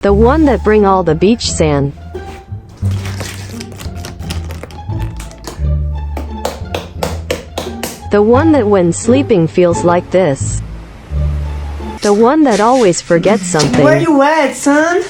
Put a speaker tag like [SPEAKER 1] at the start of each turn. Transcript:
[SPEAKER 1] The one that bring all the beach sand. The one that when sleeping feels like this. The one that always forgets something.
[SPEAKER 2] Where you at, son?